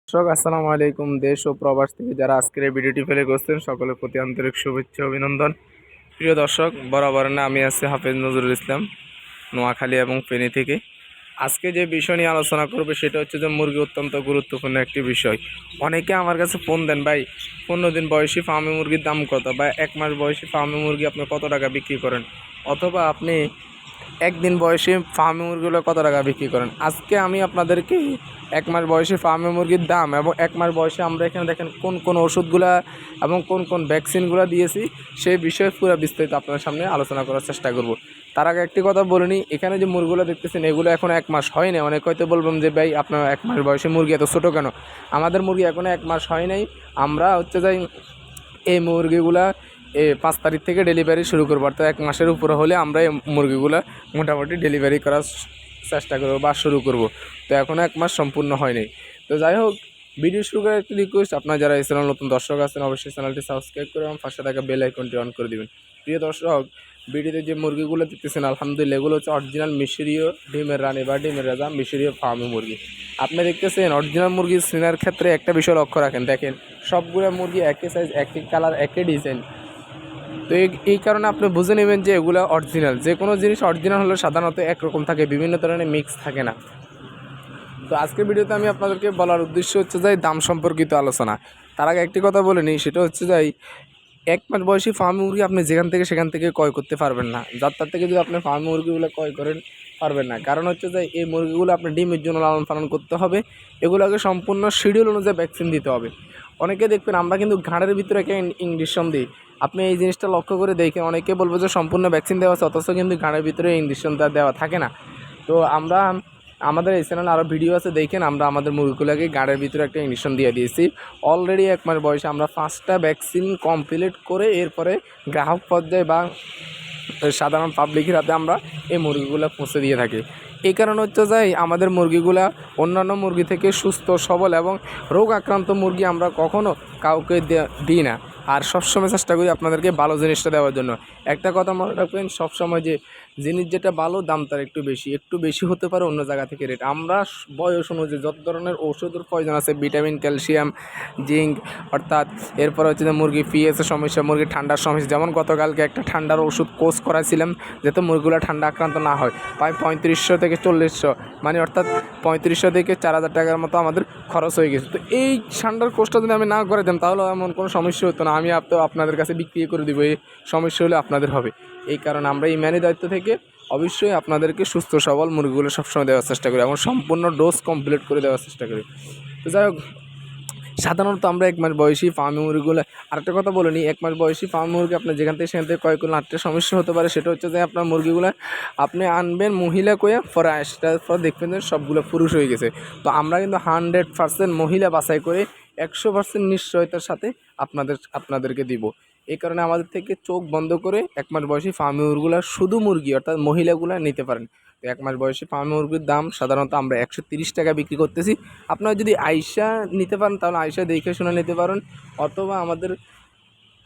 দর্শক আসসালামু আলাইকুম। দেশ ও প্রবাস থেকে যারা আজকের এই ভিডিওটি ফেলে করছেন সকলের প্রতি আন্তরিক শুভেচ্ছা অভিনন্দন। প্রিয় দর্শক, বরাবর না আমি আছি হাফেজ নজরুল ইসলাম, নোয়াখালী এবং ফেনী থেকে। আজকে যে বিষয় নিয়ে আলোচনা করবে সেটা হচ্ছে যে মুরগি অত্যন্ত গুরুত্বপূর্ণ একটি বিষয়। অনেকে আমার কাছে ফোন দেন, ভাই 15 দিন বয়সী ফার্মি মুরগির দাম কত, বা 1 মাস বয়সী ফার্মি মুরগি আপনি কত টাকা বিক্রি করেন, অথবা আপনি একদিন বয়সী ফার্মি মুরগিগুলো কত টাকা বিক্রি করেন। আজকে আমি আপনাদেরকে 1 মাস বয়সী ফার্মি মুরগির দাম এবং 1 মাস বয়সে আমরা এখানে দেখেন কোন কোন ওষুধগুলা এবং কোন কোন ভ্যাকসিনগুলো দিয়েছি সেই বিষয়ে পুরো বিস্তারিত আপনার সামনে আলোচনা করার চেষ্টা করব। তার আগে একটি কথা বলে নিই, এখানে যে মুরগিগুলো দেখতেছেন এগুলো এখন 1 মাস হয় না। অনেক হয়তো বলবেন যে ভাই আপনার 1 মাস বয়সী মুরগি এত ছোটো কেন। আমাদের মুরগি এখনও 1 মাস হয় নাই। আমরা হচ্ছে যাই এই মুরগিগুলা 5 তারিখ থেকে ডেলিভারি শুরু করবো, অর্থাৎ 1 মাসের উপরে হলে আমরা এই মুরগিগুলো মোটামুটি ডেলিভারি করার চেষ্টা করবো বা শুরু করব। তো এখনও 1 মাস সম্পূর্ণ হয়নি। তো যাই হোক, ভিডিও শুরু করার একটি রিকোয়েস্ট, আপনারা যারা এই চ্যানেল নতুন দর্শক আছেন অবশ্যই চ্যানেলটি সাবস্ক্রাইব করে এবং পাশে থাকা বেল আইকনটি অন করে দেবেন। প্রিয় দর্শক, ভিডিওতে যে মুরগিগুলো দেখতেছেন আলহামদুলিল্লাহ এগুলো হচ্ছে অরিজিনাল মিশরীয় ডিমের রানী বা ডিমের রাজা মিশরীয় ফার্মি মুরগি। আপনি দেখতেছেন অরিজিনাল মুরগি চেনার ক্ষেত্রে একটা বিষয় লক্ষ্য রাখেন, দেখেন সবগুলো মুরগি একই সাইজ, একই কালার, একই ডিজাইন। তো এই কারণে আপনি বুঝে নেবেন যে এগুলো অরিজিনাল। যে কোনো জিনিস অরিজিনাল হলে সাধারণত একরকম থাকে, বিভিন্ন ধরনের মিক্স থাকে না। তো আজকের ভিডিওতে আমি আপনাদেরকে বলার উদ্দেশ্য হচ্ছে যে দাম সম্পর্কিত আলোচনা। তার আগে একটি কথা বলে নিই, সেটা হচ্ছে যে 1 মাস বয়সী ফার্মি মুরগি আপনি যেখান থেকে সেখান থেকে ক্রয় করতে পারবেন না। যার থেকে যদি আপনি ফার্মি মুরগিগুলো ক্রয় করেন পারবেন না, কারণ হচ্ছে যে এই মুরগিগুলো আপনি ডিমের জন্য লালন পালন করতে হবে। এগুলোকে সম্পূর্ণ শিডিউল অনুযায়ী ভ্যাকসিন দিতে হবে। অনেকে দেখবেন আমরা কিন্তু ঘাড়ের ভিতরে একটা ইঞ্জেকশন দিই। আপনি এই জিনিসটা লক্ষ্য করে দেখেন, অনেকে বলবো যে সম্পূর্ণ ভ্যাকসিন দেওয়া আছে, অথচ কিন্তু ঘাড়ের ভিতরে ইঞ্জেকশনটা দেওয়া থাকে না। তো আমরা আমাদের এই চ্যানেলে আরও ভিডিও আছে, দেখেন আমরা আমাদের মুরগিগুলোকে গাড়ির ভিতরে একটা ইঞ্জেকশন দিয়ে দিয়েছি। অলরেডি 1 মাস বয়সে আমরা 5টা ভ্যাকসিন কমপ্লিট করে এরপরে গ্রাহক পর্যায়ে বা সাধারণ পাবলিকের হাতে আমরা এই মুরগিগুলো পৌঁছে দিয়ে থাকি। এই কারণ হচ্ছে যে আমাদের মুরগিগুলা অন্যান্য মুরগি থেকে সুস্থ সবল এবং রোগ আক্রান্ত মুরগি আমরা কখনো কাউকে দিই না। আর সবসময় চেষ্টা করি আপনাদেরকে ভালো জিনিসটা দেওয়ার জন্য। একটা কথা মনে রাখবেন, সবসময় যে জিনিস যেটা ভালো দাম তার একটু বেশি হতে পারে অন্য জায়গা থেকে রেট। আমরা বয়স অনুযায়ী যত ধরনের ওষুধের প্রয়োজন আছে, ভিটামিন, ক্যালসিয়াম, জিঙ্ক, অর্থাৎ এরপর হচ্ছে যে মুরগি পিএসের সমস্যা, মুরগির ঠান্ডার সমস্যা, যেমন গতকালকে একটা ঠান্ডার ওষুধ কোর্স করাছিলাম যাতে মুরগিগুলো ঠান্ডা আক্রান্ত না হয়। প্রায় 3500 থেকে 4000, মানে অর্থাৎ 3500 থেকে 4000 টাকার মতো আমাদের খরচ হয়ে গেছে। তো এই ঠান্ডার কোর্সটা যদি আমি না করে দিতাম তাহলে এমন কোনো সমস্যা হতো না। আমি আপনাদের কাছে বিক্রি করে দিব, এই সমস্যা হলে আপনাদের হবে। এই কারণে আমরা ইমানি দায়িত্ব থেকে অবশ্যই আপনাদেরকে সুস্থ সবল মুরগিগুলো সবসময় দেওয়ার চেষ্টা করি এবং সম্পূর্ণ ডোজ কমপ্লিট করে দেওয়ার চেষ্টা করি। তো যাই হোক, সাধারণত আমরা 1 মাস বয়সী ফার্মি মুরগিগুলো, আরেকটা কথা বলে নিই, 1 মাস বয়সী ফার্মি মুরগি আপনি যেখান থেকে সেখান থেকে ক্রয় করলে আরেকটা সমস্যা হতে পারে, সেটা হচ্ছে যে আপনার মুরগিগুলো আপনি আনবেন মহিলা কয়ে পরে আসটার পর দেখবেন যে সবগুলো পুরুষ হয়ে গেছে। তো আমরা কিন্তু 100% মহিলা বাছাই করে 100% নিশ্চয়তার সাথে আপনাদেরকে দিব। এই কারণে আমাদের থেকে চোখ বন্ধ করে 1 মাস বয়সী ফার্মি মুরগিগুলো শুধু মুরগি অর্থাৎ মহিলাগুলো নিতে পারেন। তো 1 মাস বয়সী ফার্মি মুরগির দাম সাধারণত আমরা 130 টাকা বিক্রি করতেছি। আপনারা যদি আইসা নিতে পারেন তাহলে আইসা দেখে শুনে নিতে পারেন, অথবা আমাদের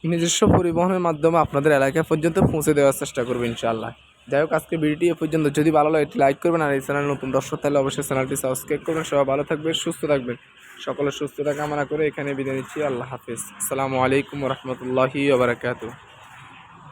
নিজস্ব পরিবহনের মাধ্যমে আপনাদের এলাকা পর্যন্ত পৌঁছে দেওয়ার চেষ্টা করবো ইনশাআল্লাহ। যাই হোক, আজকে ভিডিওটি এ পর্যন্ত। যদি ভালো লাগে একটি লাইক করবেন, আর এই চ্যানেল নতুন দর্শক তাহলে অবশ্যই চ্যানেলটি সাবস্ক্রাইব করবেন। সবাই ভালো থাকবেন, সুস্থ থাকবেন। সকলের সুস্থতা কামনা করে এখানে বিদায় নিচ্ছি। আল্লাহ হাফিজ। আসসালামু আলাইকুম ওয়া রাহমাতুল্লাহি ওয়া বারাকাতুহু।